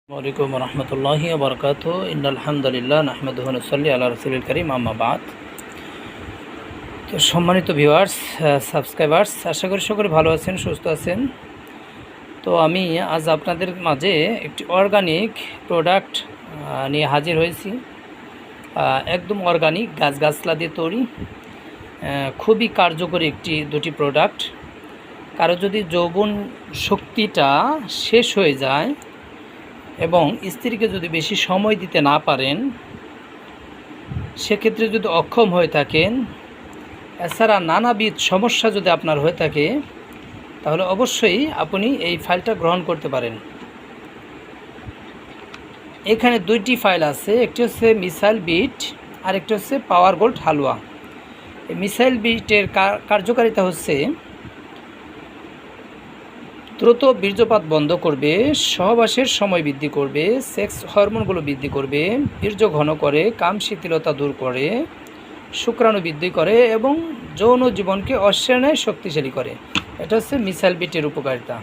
वालेकुम रहमतुल्लाहि व बरकातुहू इन्नाल हामदुलिल्लाह नहमादुहु व नुसल्ली अला रसूलिल करीम আম্মা বাদ। তো সম্মানিত ভিউয়ার্স, সাবস্ক্রাইবার্স, আশা করি সকলে ভালো আছেন, সুস্থ আছেন। তো আমি আজ আপনাদের মাঝে একটি অর্গানিক প্রোডাক্ট নিয়ে হাজির হয়েছি। একদম অর্গানিক গাছগাছলা দিয়ে তৈরি, খুবই কার্যকরী দুটি প্রোডাক্ট। কারো যদি যৌবন শক্তিটা শেষ হয়ে যায় এবং স্ত্রীকে যদি বেশি সময় দিতে না পারেন, সেক্ষেত্রে যদি অক্ষম হয়ে থাকেন, এছাড়া নানাবিধ সমস্যা যদি আপনার হয়ে থাকে, তাহলে অবশ্যই আপনি এই ফাইলটা গ্রহণ করতে পারেন। এখানে দুইটি ফাইল আছে, একটি হচ্ছে মিসাইল বিট আর একটি হচ্ছে পাওয়ার গোল্ড হালুয়া। এই মিসাইল বিটের কার্যকারিতা হচ্ছে দ্রুত বীর্যপাত বন্ধ করবে, সহবাসের সময় বৃদ্ধি করবে, সেক্স হরমোনগুলো বৃদ্ধি করবে, বীর্য ঘন করে, কাম শিথিলতা দূর করে, শুক্রাণু বৃদ্ধি করে এবং যৌন জীবনকে অশ্বায়নে শক্তিশালী করে। এটা হচ্ছে মিসাইল বিটের উপকারিতা।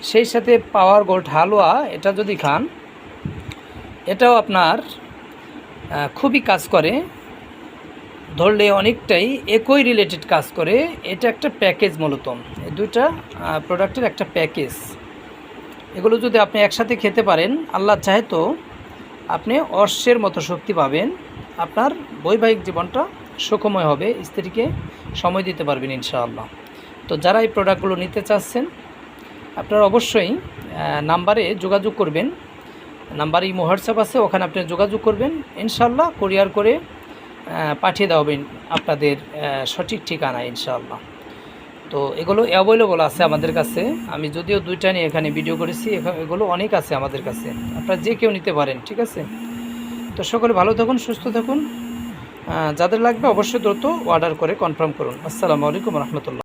সেই সাথে পাওয়ার গোল্ড হালুয়া, এটা যদি খান, এটাও আপনার খুবই কাজ করে, ধরলে অনেকটাই একই রিলেটেড কাজ করে। এটা একটা প্যাকেজ, মূলত এই দুইটা প্রোডাক্টের একটা প্যাকেজ। এগুলো যদি আপনি একসাথে খেতে পারেন, আল্লাহ চাহে তো আপনি অশ্বের মতো শক্তি পাবেন, আপনার বৈবাহিক জীবনটা সুখময় হবে, স্ত্রীকে সময় দিতে পারবেন ইনশাআল্লাহ। তো যারা এই প্রোডাক্টগুলো নিতে চাচ্ছেন, আপনারা অবশ্যই নাম্বারে যোগাযোগ করবেন। নাম্বার ইমো হোয়াটসঅ্যাপ আছে, ওখানে আপনি যোগাযোগ করবেন, ইনশাআল্লাহ কুরিয়ার করে পাঠিয়ে দেওয়া হবে আপনাদের সঠিক ঠিকানায় ইনশাআল্লাহ। তো এগুলো অ্যাভেলেবল আছে আমাদের কাছে। আমি যদিও দুইটা নিয়ে এখানে ভিডিও করেছি, এগুলো অনেক আছে আমাদের কাছে, আপনারা যে কেউ নিতে পারেন, ঠিক আছে। তো সকলে ভালো থাকুন, সুস্থ থাকুন। যাদের লাগবে অবশ্যই দ্রুত অর্ডার করে কনফার্ম করুন। আসসালামু আলাইকুম রহমতুল্লাহ।